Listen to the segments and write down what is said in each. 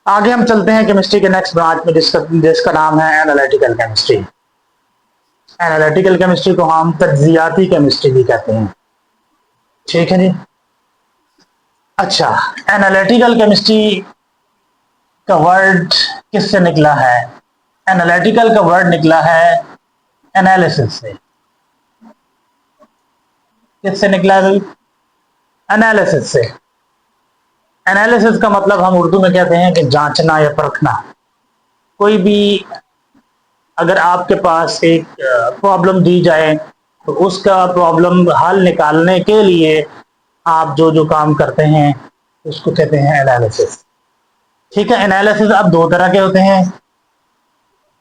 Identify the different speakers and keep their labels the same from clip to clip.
Speaker 1: आगे हम चलते हैं केमिस्ट्री के नेक्स्ट ब्रांच में जिसका नाम है एनालिटिकल केमिस्ट्री। एनालिटिकल केमिस्ट्री को हम तज्जियाती केमिस्ट्री भी कहते हैं। ठीक है जी। अच्छा, एनालिटिकल केमिस्ट्री का वर्ड किससे निकला है? एनालिटिकल का वर्ड निकला है एनालिसिस से। किससे निकला है भाई? एनालिसिस से। एनालिसिस का मतलब हम उर्दू में कहते हैं कि जांचना या परखना। कोई भी अगर आपके पास एक प्रॉब्लम दी जाए तो उसका प्रॉब्लम हल निकालने के लिए आप जो जो काम करते हैं उसको कहते हैं एनालिसिस। ठीक है। एनालिसिस अब दो तरह के होते हैं।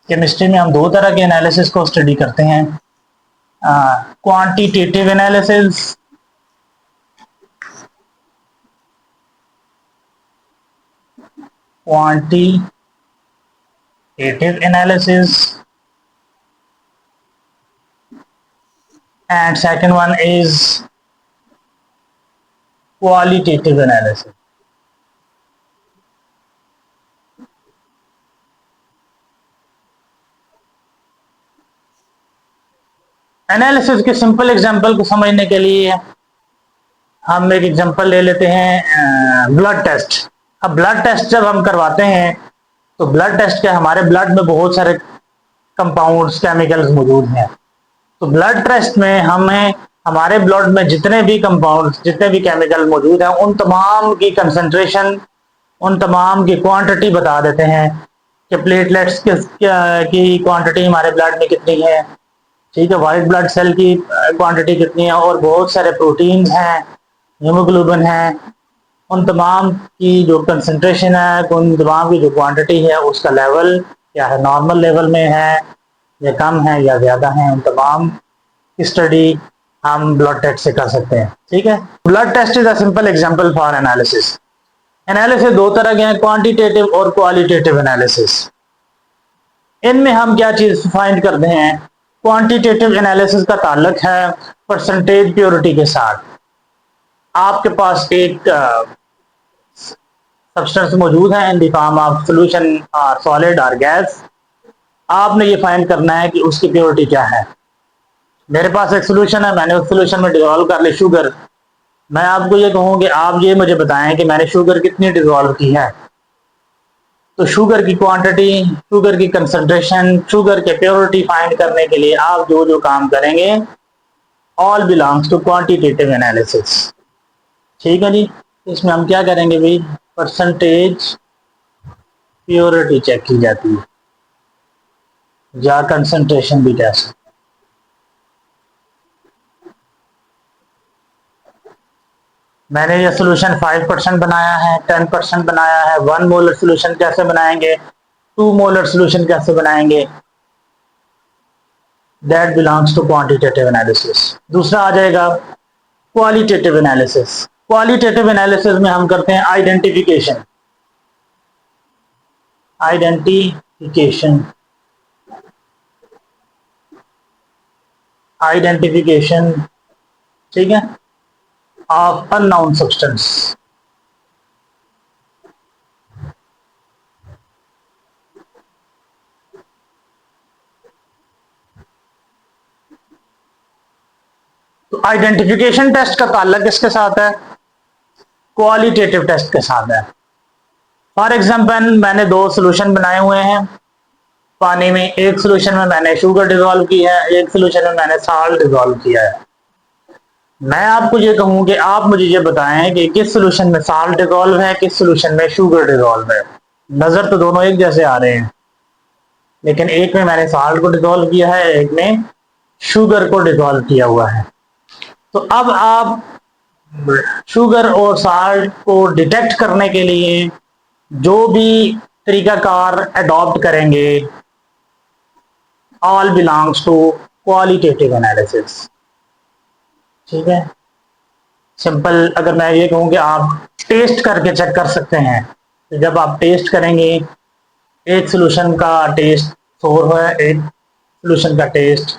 Speaker 1: केमिस्ट्री में हम दो तरह के एनालिसिस को स्टडी करते हैं, quantitative analysis and second one is qualitative analysis. Analysis के सिंपल एग्जांपल को समझने के लिए हम एक एग्जांपल ले लेते हैं, ब्लड टेस्ट। अब ब्लड टेस्ट जब हम करवाते हैं तो ब्लड टेस्ट के हमारे ब्लड में बहुत सारे कंपाउंड्स केमिकल्स मौजूद हैं। तो ब्लड टेस्ट में हमें हमारे ब्लड में जितने भी कंपाउंड्स जितने भी केमिकल मौजूद हैं उन तमाम की कंसंट्रेशन, उन तमाम की क्वांटिटी बता देते हैं कि प्लेटलेट्स की क्वांटिटी हमारे ब्लड में कितनी है, ठीक है, वाइट ब्लड सेल की क्वांटिटी कितनी है, और बहुत सारे प्रोटीन्स हैं, हीमोग्लोबिन है, उन तमाम की जो कंसंट्रेशन है, उन तमाम की जो क्वांटिटी है उसका लेवल क्या है, नॉर्मल लेवल में है या कम है या ज़्यादा है, उन तमाम की स्टडी हम ब्लड टेस्ट से कर सकते हैं। ठीक है। Blood test is a simple example for analysis. Analysis दो तरह के हैं, क्वांटिटेटिव और क्वालिटेटिव एनालिसिस। इनमें हम क्या चीज फाइंड करते हैं? क्वांटिटेटिव एनालिसिस का ताल्लुक है परसेंटेज प्योरिटी के साथ। आपके पास एक सब्सटेंस मौजूद है in the form of solution और सॉलिड और गैस। आपने ये फाइंड करना है कि उसकी प्योरिटी क्या है। मेरे पास एक सोल्यूशन है, मैंने उस सोल्यूशन में डिजोल्व कर ली शुगर। मैं आपको ये कहूँ कि आप ये मुझे बताएं कि मैंने शुगर कितनी डिजोल्व की है। तो शुगर की क्वांटिटी, शुगर की कंसंट्रेशन, शुगर के प्योरिटी फाइंड करने के लिए आप जो जो काम करेंगे all belongs to quantitative analysis. ठीक है जी। इसमें हम क्या करेंगे भाई? परसेंटेज प्योरिटी चेक की जाती है या कंसंट्रेशन भी कह सकते। मैंने ये सोल्यूशन 5% बनाया है, 10% बनाया है, 1 मोलर सोल्यूशन कैसे बनाएंगे, 2 मोलर सोल्यूशन कैसे बनाएंगे, that belongs to quantitative analysis. दूसरा आ जाएगा क्वालिटेटिव एनालिसिस। क्वालिटेटिव एनालिसिस में हम करते हैं आइडेंटिफिकेशन। आइडेंटिफिकेशन आइडेंटिफिकेशन ठीक है, ऑफ अननोन सब्सटेंस। तो आइडेंटिफिकेशन टेस्ट का ताल्लुक किसके साथ है? क्वालिटेटिव टेस्ट के साथ है। फॉर एग्जाम्पल मैंने 2 सोल्यूशन बनाए हुए हैं पानी में। एक सोल्यूशन में मैंने शुगर डिजोल्व की है, एक सोल्यूशन में मैंने साल्ट डिजोल्व किया है। मैं आपको ये कहूं कि आप मुझे ये बताएं कि किस सोल्यूशन में साल्ट डिजोल्व है, किस सोल्यूशन में शुगर डिजोल्व है। नजर तो दोनों एक जैसे आ रहे हैं, लेकिन एक में मैंने साल्ट को डिजोल्व किया है, एक में शुगर को डिजोल्व किया हुआ है। तो अब आप शुगर और साल्ट को डिटेक्ट करने के लिए जो भी तरीकाकार अडॉप्ट करेंगे all belongs to qualitative analysis. ठीक है। सिंपल अगर मैं ये कहूं कि आप टेस्ट करके चेक कर सकते हैं, तो जब आप टेस्ट करेंगे एक सोल्यूशन का टेस्ट सोर है, एक सोल्यूशन का टेस्ट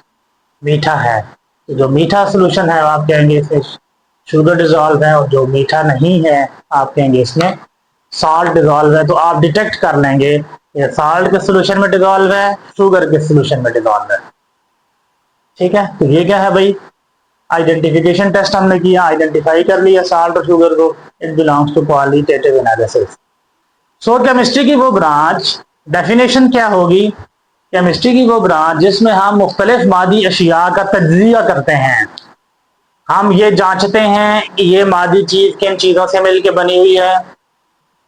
Speaker 1: मीठा है, तो जो मीठा सोल्यूशन है आप कहेंगे इसमें शुगर डिजोल्व है, और जो मीठा नहीं है आप कहेंगे इसमें साल्ट डिजॉल्व है, तो आप डिटेक्ट कर लेंगे ये साल्ट के सोल्यूशन में डिजॉल्व है, शुगर के सोल्यूशन में डिजॉल्व है। ठीक है, तो ये क्या है भाई, आइडेंटिफिकेशन टेस्ट हमने किया, आइडेंटिफाई कर लिया साल्ट और शुगर को, it belongs to qualitative analysis. So chemistry की वो ब्रांच, डेफिनेशन क्या होगी, केमिस्ट्री की वो ब्रांच जिसमें हम मुख्तलिफ मादी अशिया का तज्जिया करते हैं। हम ये जांचते हैं कि ये मादी चीज किन चीजों से मिलकर बनी हुई है,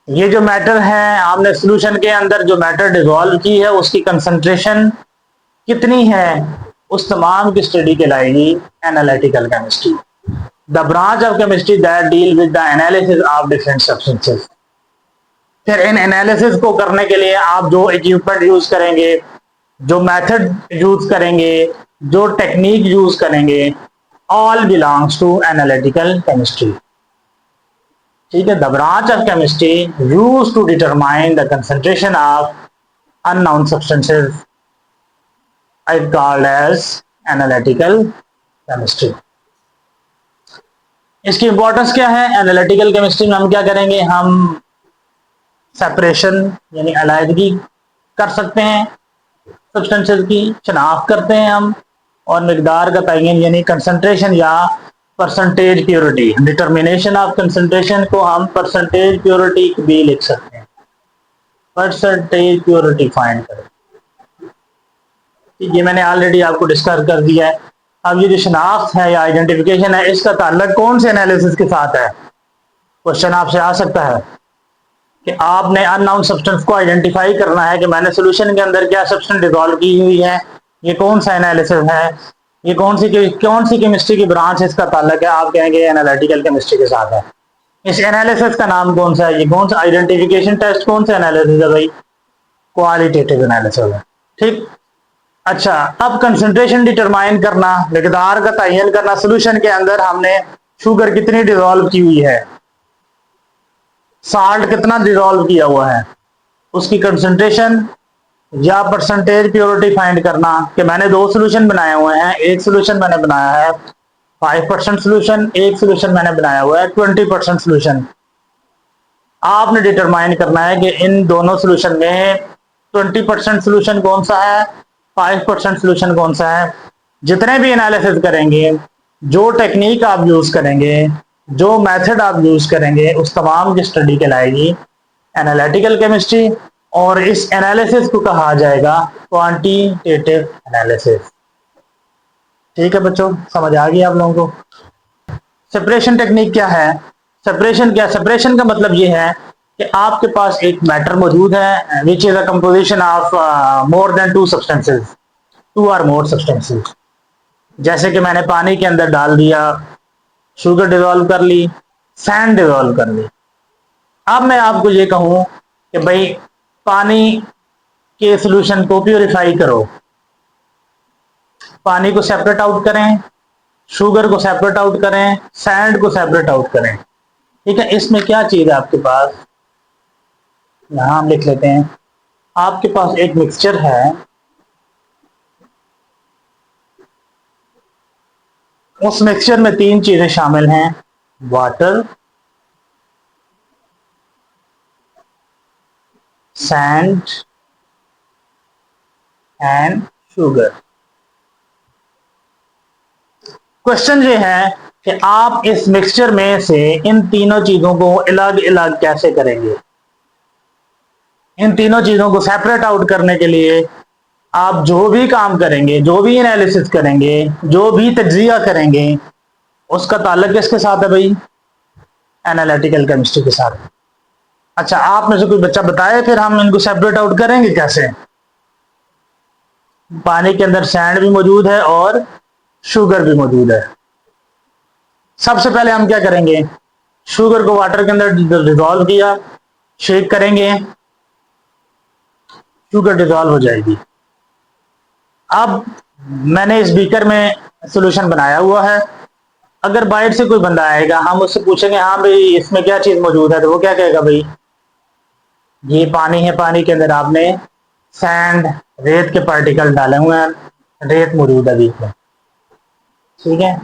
Speaker 1: ये जो मैटर है हमने सोल्यूशन के अंदर जो मैटर डिजॉल्व की है उसकी कंसंट्रेशन कितनी है, उस तमाम की स्टडी कहलाएगी analytical chemistry. The branch of chemistry that deal with the analysis of different substances. फिर इन एनालिसिस को करने के लिए आप जो इक्विपमेंट यूज करेंगे, जो मेथड यूज करेंगे, जो टेक्निक यूज करेंगे, all belongs to analytical chemistry. ठीक है, the branch of chemistry use to determine the concentration of unknown substances is called as analytical chemistry। इसकी इंपॉर्टेंस क्या है, एनालिटिकल केमिस्ट्री में हम क्या करेंगे, हम सेपरेशन यानी अलग कर सकते हैं सब्सटेंसेस की, शनाख्त करते हैं हम, और मिकदार का तयन यानी कंसंट्रेशन या percentage purity, determination of concentration को हम परसेंटेज प्योरिटी भी लिख सकते हैं, परसेंटेज प्योरिटी फाइंड करें। ये मैंने ऑलरेडी आपको डिस्कस कर दिया है। अब ये जो शनाख्त है या आइडेंटिफिकेशन है, इसका ताल्लुक कौन से एनालिसिस के साथ है। क्वेश्चन आपसे आ सकता है कि आपने अननोन सब्सटेंस को आइडेंटिफाई करना है कि मैंने सोल्यूशन के अंदर क्या सब्सटेंस डिसॉल्व की हुई है, ये कौन सा एनालिसिस है, ये कौन सी केमिस्ट्री की ब्रांच इसका ताल्लुक है, आप कहेंगे एनालिटिकल केमिस्ट्री के साथ है। इस एनालिसिस का नाम कौन सा है, ये कौन सा आइडेंटिफिकेशन टेस्ट कौन सा एनालिसिस है भाई, क्वालिटेटिव एनालिसिस है। ठीक, अच्छा, अब कंसंट्रेशन डिटरमाइन करना, मिकदार का तयन करना, सोल्यूशन के अंदर हमने शुगर कितनी डिसॉल्व की हुई है, साल्ट कितना डिसॉल्व किया हुआ है, उसकी कंसंट्रेशन या परसेंटेज प्योरिटी फाइंड करना कि मैंने दो सोल्यूशन बनाए हुए हैं, एक सोल्यूशन मैंने बनाया है 5% सोल्यूशन, एक सोल्यूशन मैंने बनाया हुआ है 20% सोल्यूशन। आपने डिटरमाइन करना है कि इन दोनों सोल्यूशन में 20% सोल्यूशन कौन सा है, 5% सोल्यूशन कौन सा है। जितने भी एनालिसिस करेंगे, जो टेक्निक आप यूज करेंगे, जो मेथड आप यूज करेंगे, उस तमाम की स्टडी कहलाएगी एनालिटिकल केमिस्ट्री, और इस एनालिसिस को कहा जाएगा क्वांटिटेटिव एनालिसिस। ठीक है बच्चों, समझ आ गई आप लोगों को। सेपरेशन टेक्निक क्या है, सेपरेशन का मतलब ये है कि आपके पास एक मैटर मौजूद है which is a composition of more than two substances, two और मोर सब्सटेंसेस। जैसे कि मैंने पानी के अंदर डाल दिया, शुगर डिसॉल्व कर ली, सैंड डिसॉल्व कर ली। अब मैं आपको ये कहूं कि भाई पानी के सोल्यूशन को प्योरीफाई करो, पानी को सेपरेट आउट करें, शुगर को सेपरेट आउट करें, सैंड को सेपरेट आउट करें। ठीक है, इसमें क्या चीज है आपके पास, यहां हम लिख लेते हैं, आपके पास एक मिक्सचर है, उस मिक्सचर में तीन चीजें शामिल हैं, water, sand and sugar. Question ये है कि आप इस मिक्सचर में से इन तीनों चीजों को अलग अलग कैसे करेंगे। इन तीनों चीजों को सेपरेट आउट करने के लिए आप जो भी काम करेंगे, जो भी एनालिसिस करेंगे, जो भी तज्जिया करेंगे, उसका ताल्लुक किसके साथ है भाई, एनालिटिकल केमिस्ट्री के साथ। अच्छा, आप में से कोई बच्चा बताए फिर हम इनको सेपरेट आउट करेंगे कैसे। पानी के अंदर सैंड भी मौजूद है और शुगर भी मौजूद है। सबसे पहले हम क्या करेंगे, शुगर को वाटर के अंदर डिसॉल्व किया, शेक करेंगे, शुगर डिसॉल्व हो जाएगी। अब मैंने इस बीकर में सॉल्यूशन बनाया हुआ है, अगर बाहर से कोई बंदा आएगा, हम उससे पूछेंगे हाँ भाई इसमें क्या चीज मौजूद है, तो वो क्या कहेगा, भाई ये पानी है, पानी के अंदर आपने सैंड, रेत के पार्टिकल डाले हुए हैं, रेत मौजूद है बीच में। ठीक है,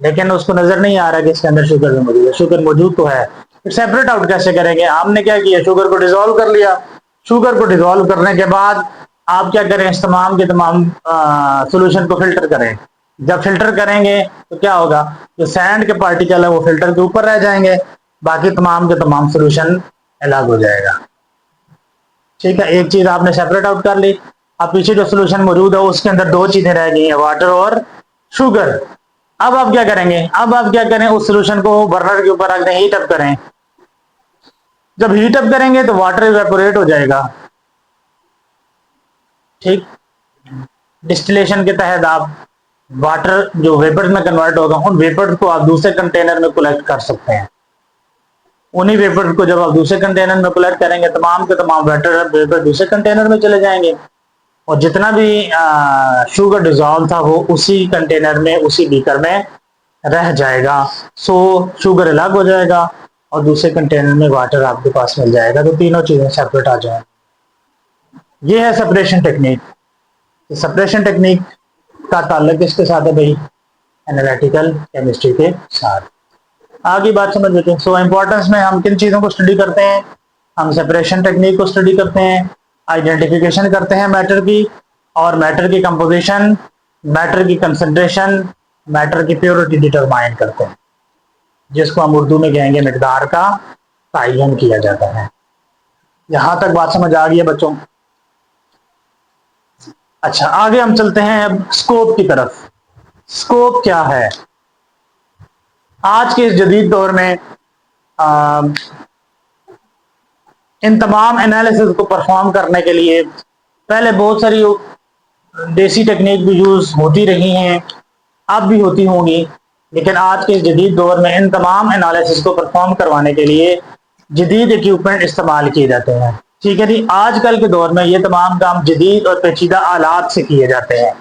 Speaker 1: लेकिन उसको नजर नहीं आ रहा कि इसके अंदर शुगर भी मौजूद है, शुगर मौजूद तो है, सेपरेट आउट कैसे करेंगे? हमने क्या किया, शुगर को डिजोल्व कर लिया। शुगर को डिजोल्व करने के बाद आप क्या करें, इस तमाम के तमाम सोल्यूशन को फिल्टर करें। जब फिल्टर करेंगे तो क्या होगा, जो सैंड के पार्टिकल है वो फिल्टर के ऊपर रह जाएंगे, बाकी तमाम के तमाम सोल्यूशन अलग हो जाएगा। ठीक है, एक चीज आपने सेपरेट आउट कर ली। अब पीछे जो सोल्यूशन मौजूद है उसके अंदर दो चीजें रह गई हैं, वाटर और शुगर। अब आप क्या करेंगे, अब आप क्या करें, उस सोल्यूशन को बर्नर के ऊपर रख दें, हीट अप करें। जब हीट अप करेंगे तो वाटर इवेपोरेट हो जाएगा। ठीक, डिस्टिलेशन के तहत आप वाटर जो वेपर में कन्वर्ट होगा, उन वेपर को आप दूसरे कंटेनर में कलेक्ट कर सकते हैं। उन्हीं वेपर को जब आप दूसरे कंटेनर में कलेक्ट करेंगे, तमाम के तमाम वेपर दूसरे कंटेनर में चले जाएंगे, और जितना भी शुगर डिजॉल्व था वो उसी कंटेनर में, उसी बीकर में रह जाएगा। सो शुगर अलग हो जाएगा और दूसरे कंटेनर में वाटर आपके पास मिल जाएगा, तो तीनों चीजें सेपरेट आ जाएंगी। ये है सेपरेशन टेक्निक। सेपरेशन टेक्निक का ताल्लुक किसके साथ है भाई, एनालिटिकल केमिस्ट्री के साथ। आगे बात समझ लेते हैं। सो इंपॉर्टेंस में हम किन चीजों को स्टडी करते हैं, हम सेपरेशन टेक्निक को स्टडी करते हैं, आइडेंटिफिकेशन करते हैं मैटर की, और मैटर की कंपोजिशन, मैटर की कंसंट्रेशन, मैटर की प्योरिटी डिटरमाइन करते हैं, जिसको हम उर्दू में कहेंगे मिकदार का तयन किया जाता है। यहां तक बात समझ आ गई है बच्चों? अच्छा, आगे हम चलते हैं अब स्कोप की तरफ। स्कोप क्या है? आज के इस जदीद दौर में इन तमाम एनालिसिस को परफॉर्म करने के लिए पहले बहुत सारी देसी टेक्निक भी यूज होती रही हैं, अब भी होती होंगी, लेकिन आज के जदीद दौर में इन तमाम एनालिसिस को परफॉर्म करवाने के लिए जदीद इक्विपमेंट इस्तेमाल किए जाते हैं। ठीक है जी, आजकल के दौर में ये तमाम काम जदीद और पेचीदा आलात से किए जाते हैं।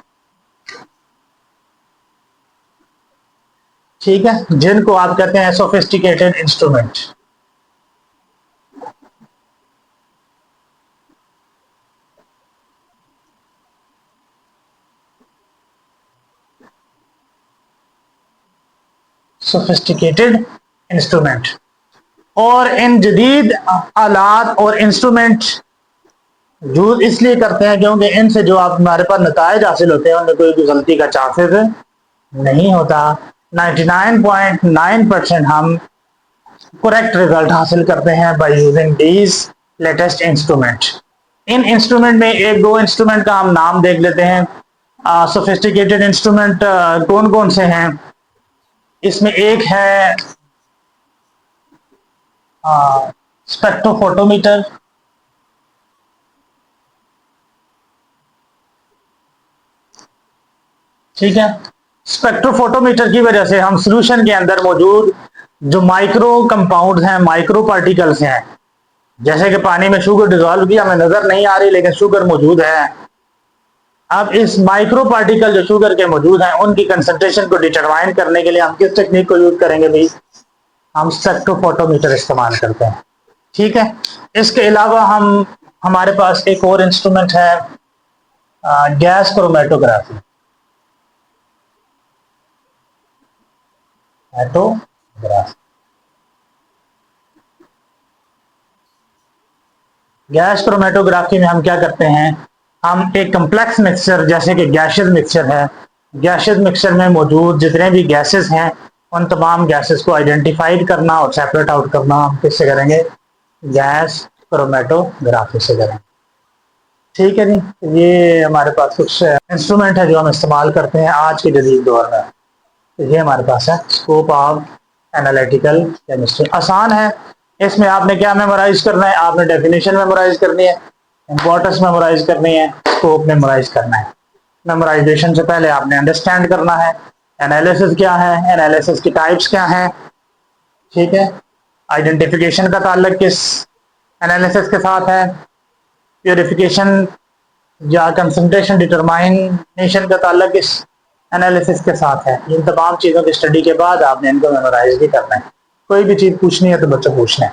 Speaker 1: ठीक है, जिनको आप कहते हैं सोफिस्टिकेटेड इंस्ट्रूमेंट। सोफिस्टिकेटेड इंस्ट्रूमेंट, और इन जदीद आलात और इंस्ट्रूमेंट यूज इसलिए करते हैं क्योंकि इनसे जो आप हमारे पास नताइज हासिल होते हैं उनमें कोई भी गलती का चांसेस नहीं होता। 99.9% हम करेक्ट रिजल्ट हासिल करते हैं by using these latest instrument. In instrument में एक दो इंस्ट्रूमेंट का हम नाम देख लेते हैं। सोफिस्टिकेटेड इंस्ट्रूमेंट कौन कौन से हैं? इसमें एक है स्पेक्ट्रोफोटोमीटर, ठीक है। स्पेक्ट्रोफोटोमीटर की वजह से हम सोल्यूशन के अंदर मौजूद जो माइक्रो कंपाउंड्स हैं, माइक्रो पार्टिकल्स हैं, जैसे कि पानी में शुगर डिजोल्व की हमें नजर नहीं आ रही लेकिन शुगर मौजूद है। अब इस माइक्रो पार्टिकल जो शुगर के मौजूद हैं उनकी कंसंट्रेशन को डिटरमाइन करने के लिए हम किस टेक्निक को यूज करेंगे भाई? हम स्पेक्ट्रोफोटोमीटर इस्तेमाल करते हैं। ठीक है, इसके अलावा हमारे पास एक और इंस्ट्रूमेंट है गैस क्रोमेटोग्राफी। गैस क्रोमेटोग्राफी में हम क्या करते हैं, हम एक कम्प्लेक्स मिक्सचर जैसे कि गैसियस मिक्सचर है, गैसियस मिक्सचर में मौजूद जितने भी गैसेस हैं उन तमाम गैसेस को आइडेंटिफाइड करना और सेपरेट आउट करना हम किससे करेंगे? गैस क्रोमेटोग्राफी से करेंगे। ठीक है जी, ये हमारे पास कुछ इंस्ट्रूमेंट है जो हम इस्तेमाल करते हैं आज के जदीद दौर में। तो ये हमारे पास है स्कोप ऑफ एनालिटिकल केमिस्ट्री। आसान है, इसमें आपने क्या मेमोराइज करना है? आपने डेफिनेशन मेमोराइज करनी है, इंपॉर्टेंस मेमोराइज करनी है, स्कोप मेमोराइज करना है। मेमोराइजेशन से पहले आपने अंडरस्टैंड करना है एनालिसिस क्या है, एनालिसिस की टाइप्स क्या हैं। ठीक है, आइडेंटिफिकेशन का ताल्लुक किस एनालिसिस के साथ है, प्योरिफिकेशन या कंसंट्रेशन डिटरमाइनेशन का ताल्लुक किस एनालिसिस के साथ है। इन तमाम चीज़ों की स्टडी के बाद आपने इनको मेमोराइज भी करना है। कोई भी चीज़ पूछनी है तो बच्चों पूछना है।